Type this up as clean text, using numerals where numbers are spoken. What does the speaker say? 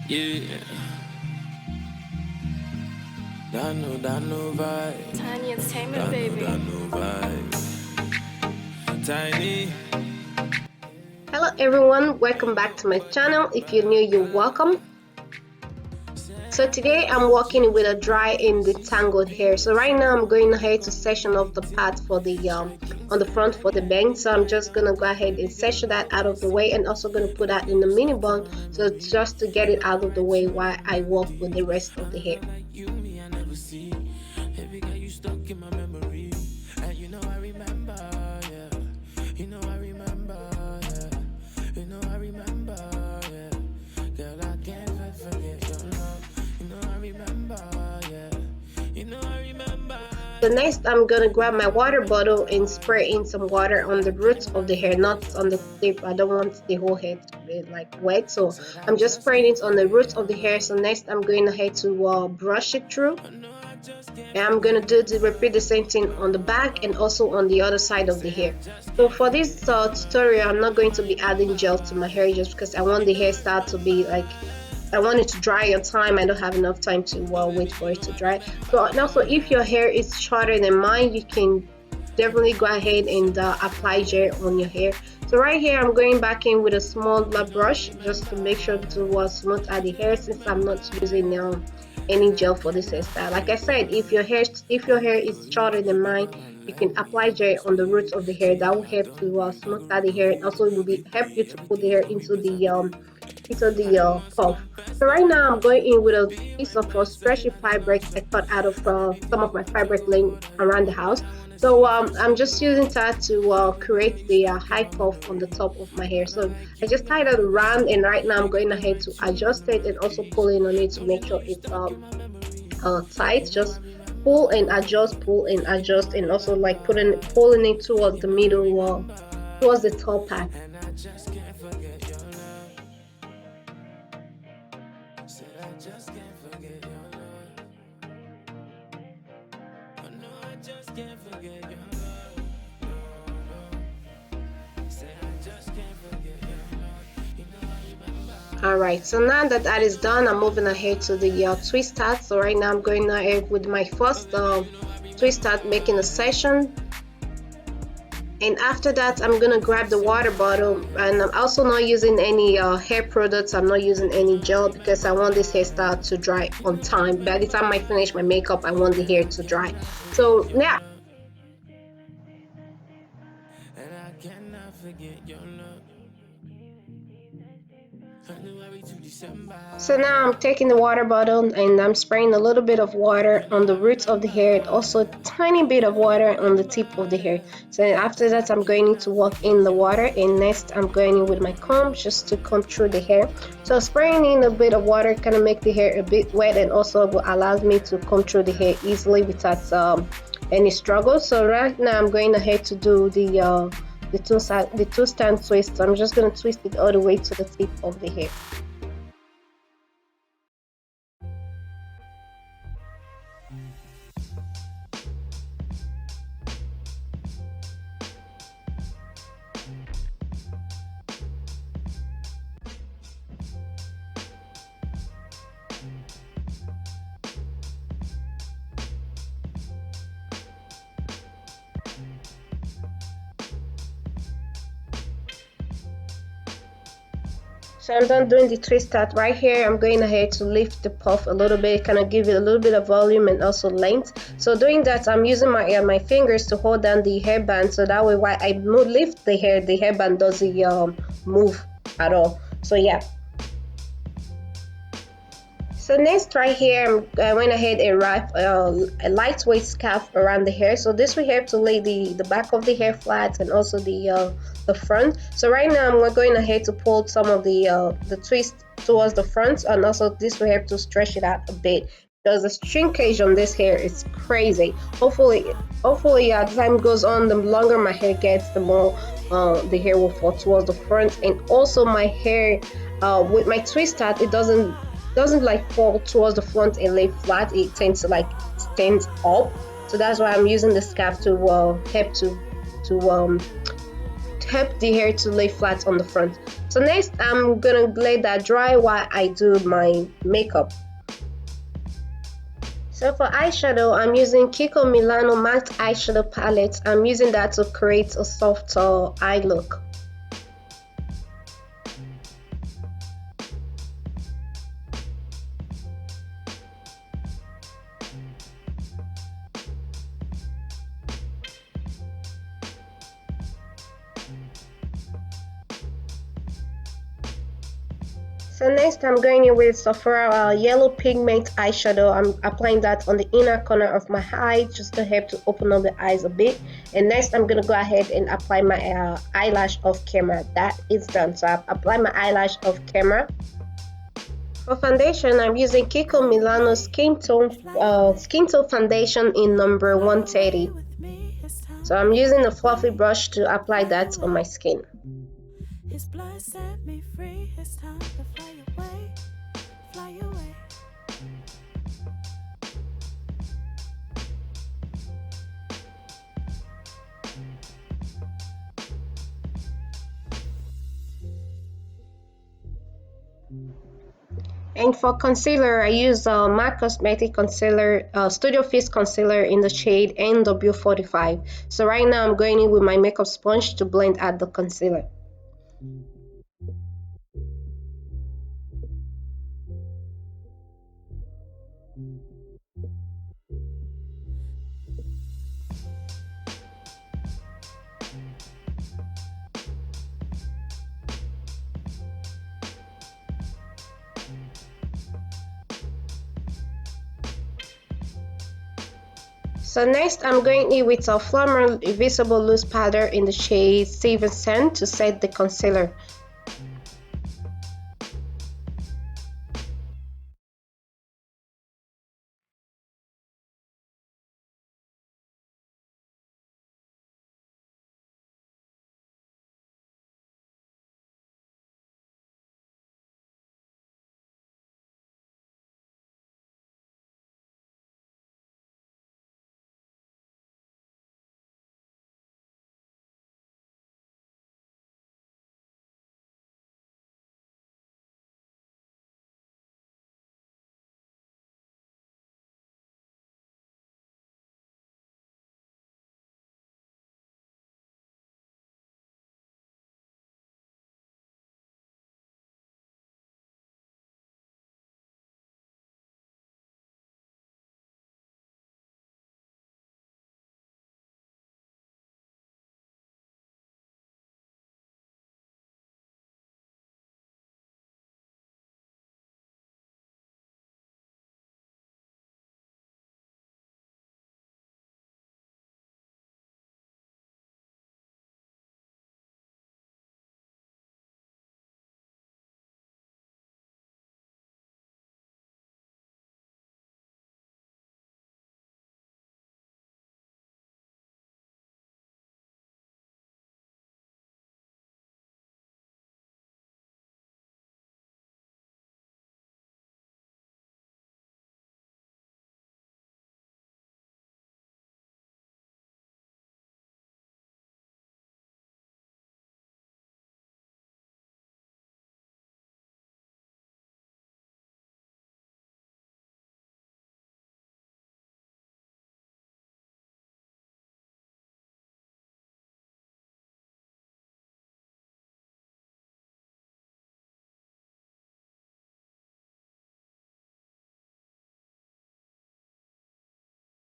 Yeah. Dano vibe. Tiny Entertainment, baby. Dano vibe. Tiny. Hello everyone, welcome back to my channel. If you're new, you're welcome. So today I'm working with a dry and detangled hair. So right now I'm going ahead to section off the part for the on the front for the bang. So I'm just gonna go ahead and section that out of the way, and also gonna put that in the mini bun, so just to get it out of the way while I work with the rest of the hair. So next I'm gonna grab my water bottle and spray in some water on the roots of the hair, not on the tip. I don't want the whole head to be like wet, so I'm just spraying it on the roots of the hair. So next I'm going ahead to brush it through, and I'm gonna repeat the same thing on the back and also on the other side of the hair. So for this tutorial, I'm not going to be adding gel to my hair, just because I want the hairstyle to be like, I want it to dry on time. I don't have enough time to wait for it to dry. So and also, if your hair is shorter than mine, you can definitely go ahead and apply gel on your hair. So right here I'm going back in with a small brush just to make sure to smooth out the hair, since I'm not using any gel for this hairstyle. Like I said, if your hair is shorter than mine, you can apply gel on the roots of the hair. That will help to smooth out the hair, and also it will help you to put the hair into the puff. So right now I'm going in with a piece of stretchy fabric I cut out of some of my fabric laying around the house. So I'm just using that to create the high puff on the top of my hair. So I just tied it around, and right now I'm going ahead to adjust it and also pull in on it to make sure it's tight. Just pull and adjust, and also like pulling it towards the middle, towards the top part. Alright, so now that that is done, I'm moving ahead to the twist start. So right now I'm going ahead with my first twist start, making a section. And after that, I'm gonna grab the water bottle, and I'm also not using any hair products. I'm not using any gel, because I want this hairstyle to dry on time. By the time I finish my makeup, I want the hair to dry. So yeah. So now I'm taking the water bottle and I'm spraying a little bit of water on the roots of the hair, and also a tiny bit of water on the tip of the hair. So after that, I'm going to walk in the water, and next I'm going in with my comb just to comb through the hair. So spraying in a bit of water kind of make the hair a bit wet, and also allows me to comb through the hair easily without any struggle. So right now I'm going ahead to do the two stand twist. So I'm just going to twist it all the way to the tip of the hair. So I'm done doing the twist start. Right here I'm going ahead to lift the puff a little bit, kind of give it a little bit of volume and also length. So doing that, I'm using my fingers to hold down the hairband, so that way while I lift the hairband doesn't move at all. So yeah. So next right here, I went ahead and wrapped a lightweight scarf around the hair. So this will help to lay the back of the hair flat, and also the front. So right now I'm going ahead to pull some of the twist towards the front, and also this will help to stretch it out a bit, because the shrinkage on this hair is crazy. Hopefully as time goes on, the longer my hair gets, the more the hair will fall towards the front. And also my hair, with my twist start, it doesn't like fall towards the front and lay flat. It tends to like stand up. So that's why I'm using the scarf to help the hair to lay flat on the front. So next I'm gonna let that dry while I do my makeup. So for eyeshadow, I'm using Kiko Milano matte eyeshadow palette. I'm using that to create a softer eye look. So next I'm going in with Sephora yellow pigment eyeshadow. I'm applying that on the inner corner of my eye just to help to open up the eyes a bit. And next I'm going to go ahead and apply my eyelash off camera. That is done. So I've applied my eyelash off camera. For foundation, I'm using Kiko Milano skin tone foundation in number 130. So I'm using a fluffy brush to apply that on my skin. His blood set me free. It's time to fly away, fly away. And for concealer, I use MAC Cosmetic Concealer, Studio Fix Concealer in the shade NW45. So right now I'm going in with my makeup sponge to blend out the concealer. So next I'm going in with a Flormel Invisible Loose Powder in the shade Steven Sand to set the concealer.